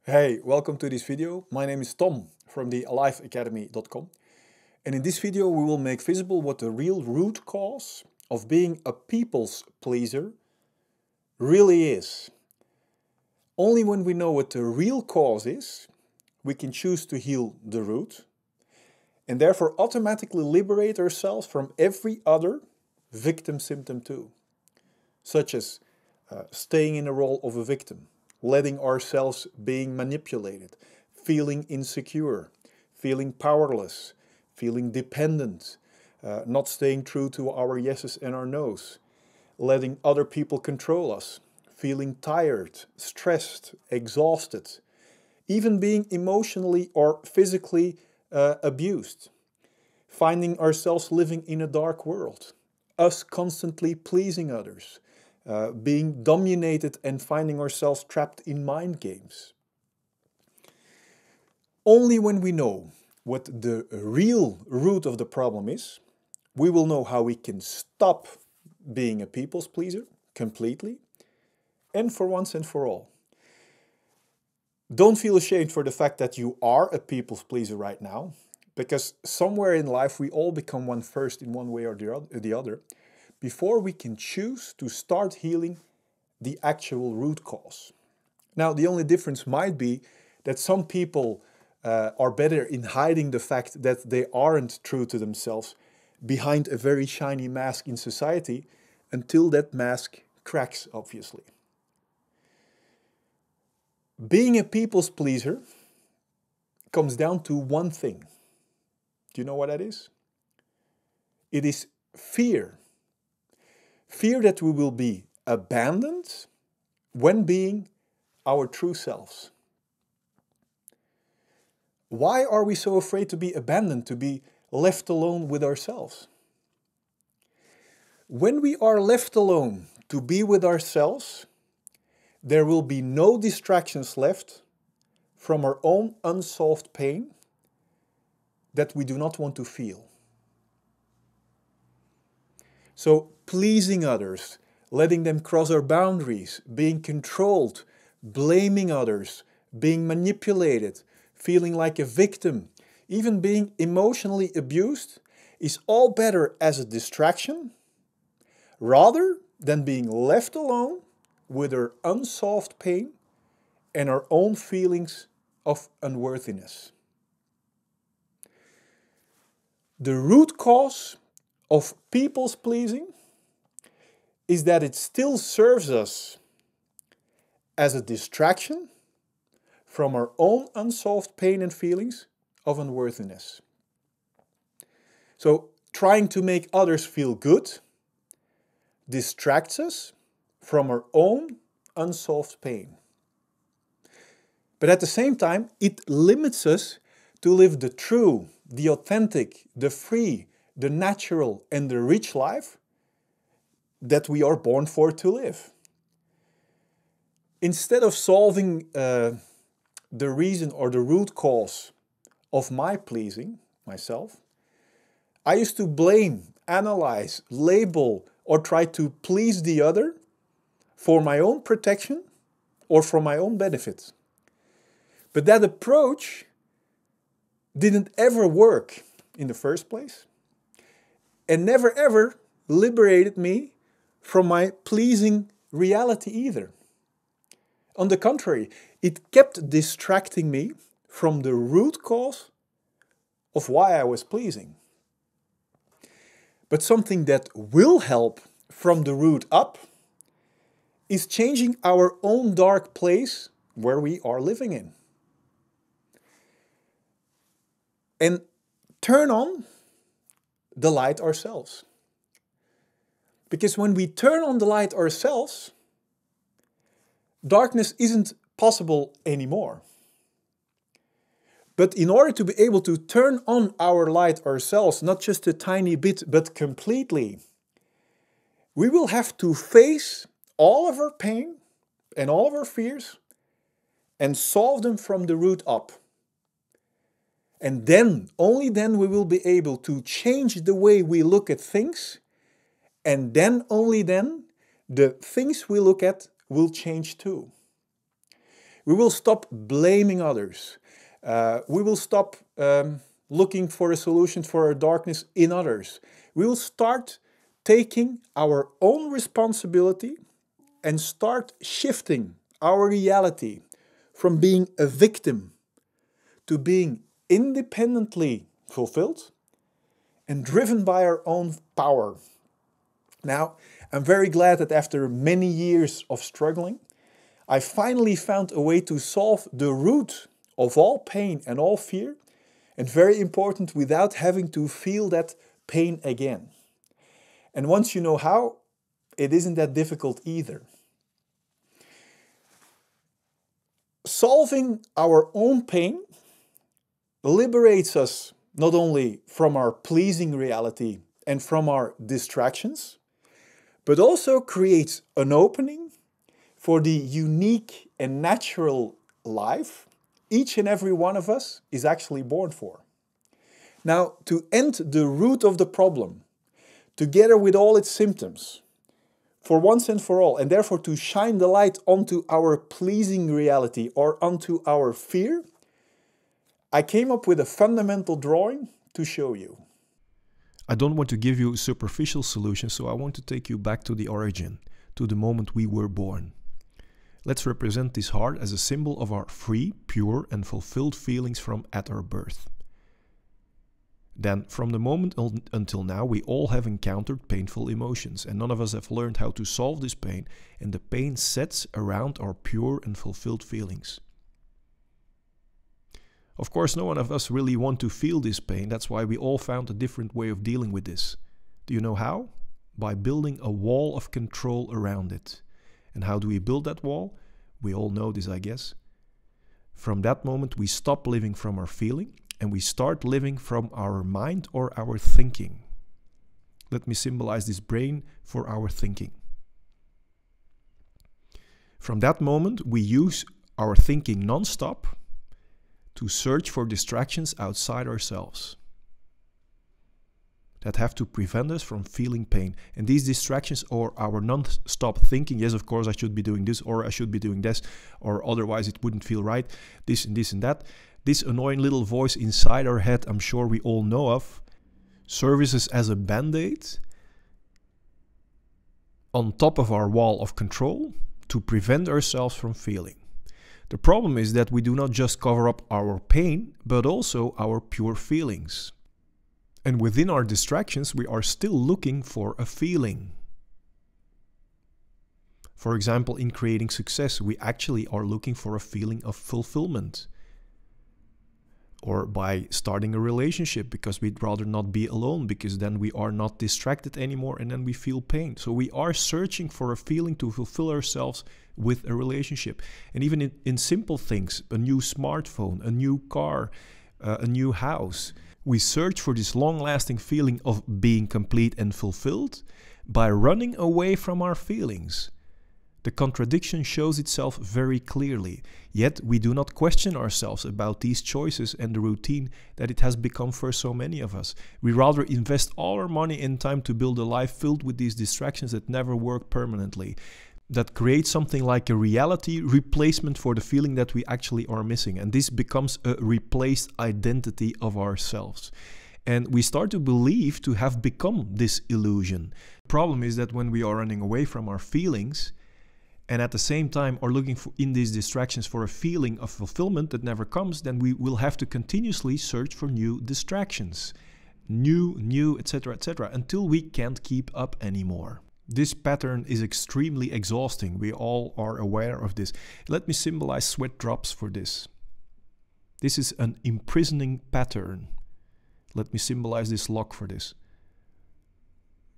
Hey, welcome to this video. My name is Tom from the AliveAcademy.com, and in this video we will make visible what the real root cause of being a people's pleaser really is. Only when we know what the real cause is, we can choose to heal the root and therefore automatically liberate ourselves from every other victim symptom too, such as staying in the role of a victim, letting ourselves being manipulated, feeling insecure, feeling powerless, feeling dependent, not staying true to our yeses and our nos, letting other people control us, feeling tired, stressed, exhausted, even being emotionally or physically abused, finding ourselves living in a dark world, us constantly pleasing others, being dominated and finding ourselves trapped in mind games. Only when we know what the real root of the problem is, we will know how we can stop being a people's pleaser completely and for once and for all. Don't feel ashamed for the fact that you are a people's pleaser right now, because somewhere in life we all become one first in one way or the other before we can choose to start healing the actual root cause. Now, the only difference might be that some people are better in hiding the fact that they aren't true to themselves behind a very shiny mask in society until that mask cracks, obviously. Being a people's pleaser comes down to one thing. Do you know what that is? It is fear. Fear that we will be abandoned when being our true selves. Why are we so afraid to be abandoned, to be left alone with ourselves? When we are left alone to be with ourselves, there will be no distractions left from our own unsolved pain that we do not want to feel. So, pleasing others, letting them cross our boundaries, being controlled, blaming others, being manipulated, feeling like a victim, even being emotionally abused is all better as a distraction rather than being left alone with our unsolved pain and our own feelings of unworthiness. The root cause of people's pleasing is that it still serves us as a distraction from our own unsolved pain and feelings of unworthiness. So, trying to make others feel good distracts us from our own unsolved pain. But at the same time, it limits us to live the true, the authentic, the free, the natural, and the rich life that we are born for to live. Instead of solving the reason or the root cause of my pleasing, myself, I used to blame, analyze, label, or try to please the other for my own protection or for my own benefit. But that approach didn't ever work in the first place and never ever liberated me from my pleasing reality either. On the contrary, it kept distracting me from the root cause of why I was pleasing. But something that will help from the root up is changing our own dark place where we are living in. And turn on the light ourselves. Because when we turn on the light ourselves, darkness isn't possible anymore. But in order to be able to turn on our light ourselves, not just a tiny bit, but completely, we will have to face all of our pain and all of our fears and solve them from the root up. And then, only then, we will be able to change the way we look at things, and then, only then, the things we look at will change too. We will stop blaming others. We will stop looking for a solution for our darkness in others. We will start taking our own responsibility and start shifting our reality from being a victim to being independently fulfilled and driven by our own power. Now, I'm very glad that after many years of struggling, I finally found a way to solve the root of all pain and all fear, and very important, without having to feel that pain again. And once you know how, it isn't that difficult either. Solving our own pain liberates us not only from our pleasing reality and from our distractions, but also creates an opening for the unique and natural life each and every one of us is actually born for. Now, to end the root of the problem, together with all its symptoms, for once and for all, and therefore to shine the light onto our pleasing reality or onto our fear, I came up with a fundamental drawing to show you. I don't want to give you superficial solutions, so I want to take you back to the origin, to the moment we were born. Let's represent this heart as a symbol of our free, pure and fulfilled feelings from at our birth. Then, from the moment until now, we all have encountered painful emotions, and none of us have learned how to solve this pain, and the pain sets around our pure and fulfilled feelings. Of course, no one of us really want to feel this pain. That's why we all found a different way of dealing with this. Do you know how? By building a wall of control around it. And how do we build that wall? We all know this, I guess. From that moment, we stop living from our feeling and we start living from our mind or our thinking. Let me symbolize this brain for our thinking. From that moment, we use our thinking non-stop to search for distractions outside ourselves that have to prevent us from feeling pain. And these distractions or our non-stop thinking, yes, of course I should be doing this, or I should be doing this, or otherwise it wouldn't feel right, this and that. This annoying little voice inside our head, I'm sure we all know of, services as a band-aid on top of our wall of control to prevent ourselves from feeling. The problem is that we do not just cover up our pain, but also our pure feelings. And within our distractions, we are still looking for a feeling. For example, in creating success, we actually are looking for a feeling of fulfillment. Or by starting a relationship, because we'd rather not be alone, because then we are not distracted anymore and then we feel pain. So we are searching for a feeling to fulfill ourselves with a relationship. And even in simple things, a new smartphone, a new car, a new house, we search for this long-lasting feeling of being complete and fulfilled by running away from our feelings. The contradiction shows itself very clearly, yet we do not question ourselves about these choices and the routine that it has become for so many of us. We rather invest all our money and time to build a life filled with these distractions that never work permanently, that create something like a reality replacement for the feeling that we actually are missing. And this becomes a replaced identity of ourselves. And we start to believe to have become this illusion. The problem is that when we are running away from our feelings, and at the same time are looking for in these distractions for a feeling of fulfillment that never comes, then we will have to continuously search for new distractions. New, etc., until we can't keep up anymore. This pattern is extremely exhausting. We all are aware of this. Let me symbolize sweat drops for this. This is an imprisoning pattern. Let me symbolize this lock for this.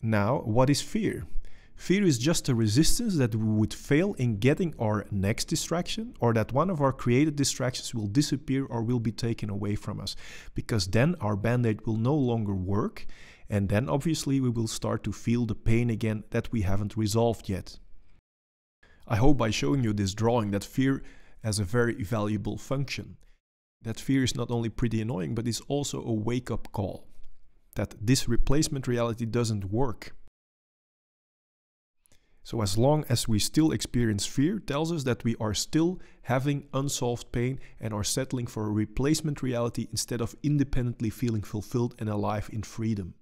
Now, what is fear? Fear is just a resistance that we would fail in getting our next distraction, or that one of our created distractions will disappear or will be taken away from us, because then our band-aid will no longer work, and then obviously we will start to feel the pain again that we haven't resolved yet. I hope by showing you this drawing that fear has a very valuable function. That fear is not only pretty annoying, but it's also a wake-up call. That this replacement reality doesn't work. So as long as we still experience fear, tells us that we are still having unsolved pain and are settling for a replacement reality instead of independently feeling fulfilled and alive in freedom.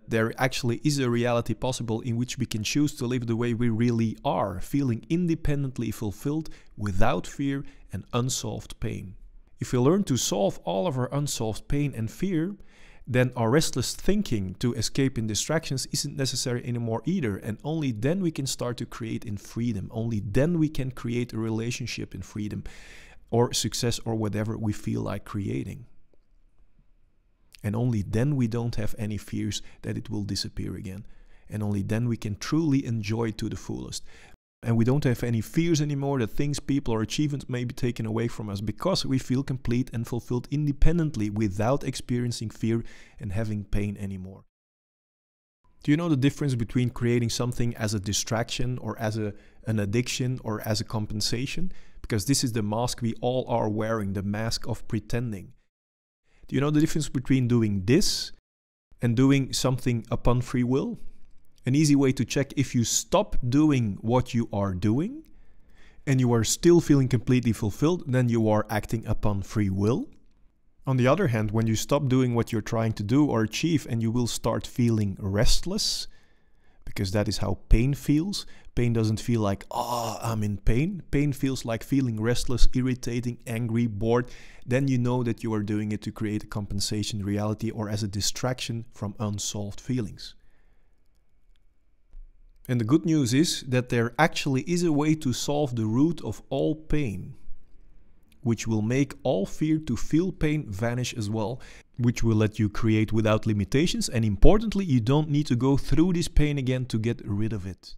There actually is a reality possible in which we can choose to live the way we really are, feeling independently fulfilled without fear and unsolved pain. If we learn to solve all of our unsolved pain and fear, then our restless thinking to escape in distractions isn't necessary anymore either, and only then we can start to create in freedom. Only then we can create a relationship in freedom, or success, or whatever we feel like creating. And only then we don't have any fears that it will disappear again. And only then we can truly enjoy it to the fullest. And we don't have any fears anymore that things, people, or achievements may be taken away from us, because we feel complete and fulfilled independently without experiencing fear and having pain anymore. Do you know the difference between creating something as a distraction or as an addiction or as a compensation? Because this is the mask we all are wearing, the mask of pretending. Do you know the difference between doing this and doing something upon free will? An easy way to check if you stop doing what you are doing and you are still feeling completely fulfilled, then you are acting upon free will. On the other hand, when you stop doing what you're trying to do or achieve and you will start feeling restless, because that is how pain feels. Pain doesn't feel like, I'm in pain. Pain feels like feeling restless, irritating, angry, bored. Then you know that you are doing it to create a compensation reality or as a distraction from unsolved feelings. And the good news is that there actually is a way to solve the root of all pain, which will make all fear to feel pain vanish as well, which will let you create without limitations. And importantly, you don't need to go through this pain again to get rid of it.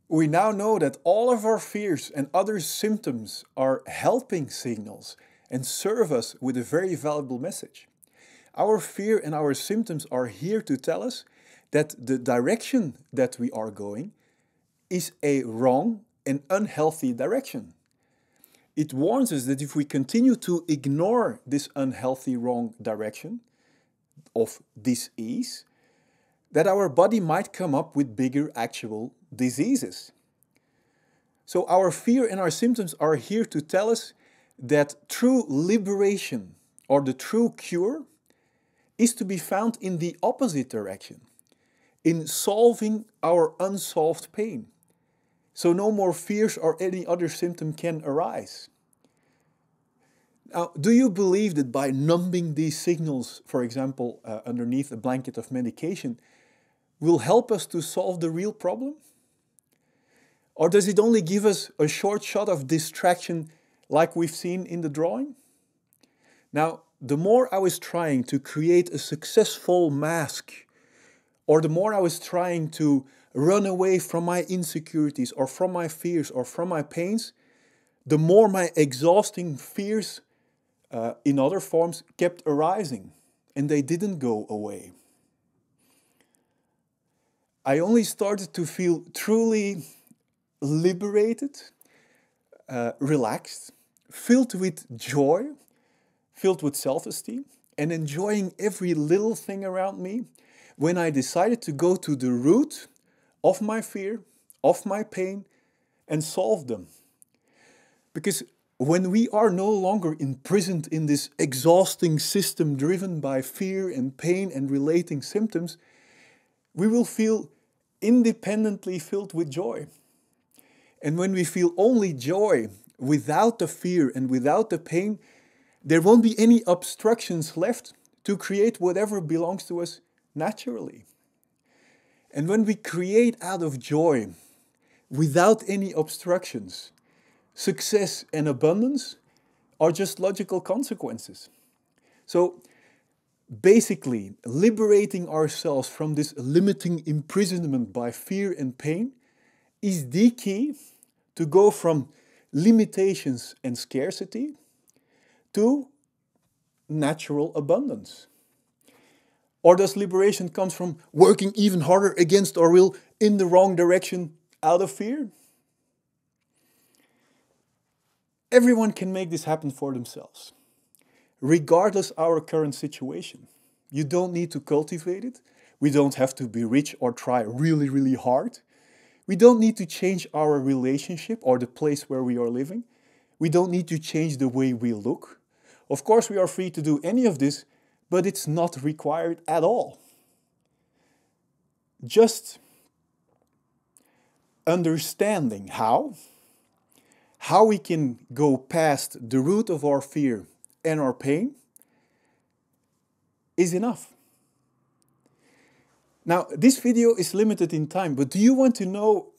We now know that all of our fears and other symptoms are helping signals and serve us with a very valuable message. Our fear and our symptoms are here to tell us that the direction that we are going is a wrong and unhealthy direction. It warns us that if we continue to ignore this unhealthy, wrong direction of dis-ease, that our body might come up with bigger actual diseases. So our fear and our symptoms are here to tell us that true liberation or the true cure is to be found in the opposite direction, in solving our unsolved pain. So no more fears or any other symptom can arise. Now, do you believe that by numbing these signals, for example, underneath a blanket of medication, will help us to solve the real problem? Or does it only give us a short shot of distraction like we've seen in the drawing? Now, the more I was trying to create a successful mask, or the more I was trying to run away from my insecurities or from my fears or from my pains, the more my exhausting fears in other forms kept arising, and they didn't go away. I only started to feel truly liberated, relaxed, filled with joy, filled with self-esteem, and enjoying every little thing around me when I decided to go to the root of my fear, of my pain, and solve them. Because when we are no longer imprisoned in this exhausting system driven by fear and pain and relating symptoms, we will feel independently filled with joy. And when we feel only joy without the fear and without the pain, there won't be any obstructions left to create whatever belongs to us naturally. And when we create out of joy, without any obstructions, success and abundance are just logical consequences. So basically, liberating ourselves from this limiting imprisonment by fear and pain is the key to go from limitations and scarcity to natural abundance. Or does liberation come from working even harder against our will in the wrong direction out of fear? Everyone can make this happen for themselves, regardless of our current situation. You don't need to cultivate it. We don't have to be rich or try really, really hard. We don't need to change our relationship or the place where we are living. We don't need to change the way we look. Of course, we are free to do any of this, but it's not required at all. Just understanding how we can go past the root of our fear and our pain is enough. Now, this video is limited in time, but do you want to know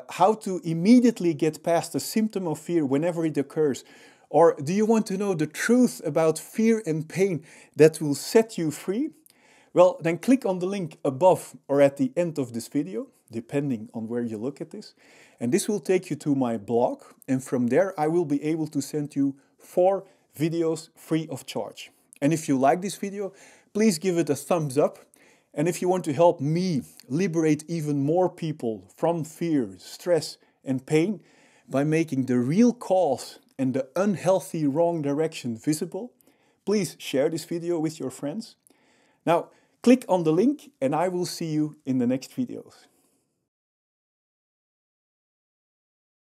how to immediately get past a symptom of fear whenever it occurs? Or do you want to know the truth about fear and pain that will set you free? Well, then click on the link above or at the end of this video, depending on where you look at this. And this will take you to my blog. And from there, I will be able to send you 4 videos free of charge. And if you like this video, please give it a thumbs up. And if you want to help me liberate even more people from fear, stress, and pain by making the real cause and the unhealthy wrong direction visible, please share this video with your friends. Now, click on the link and I will see you in the next videos.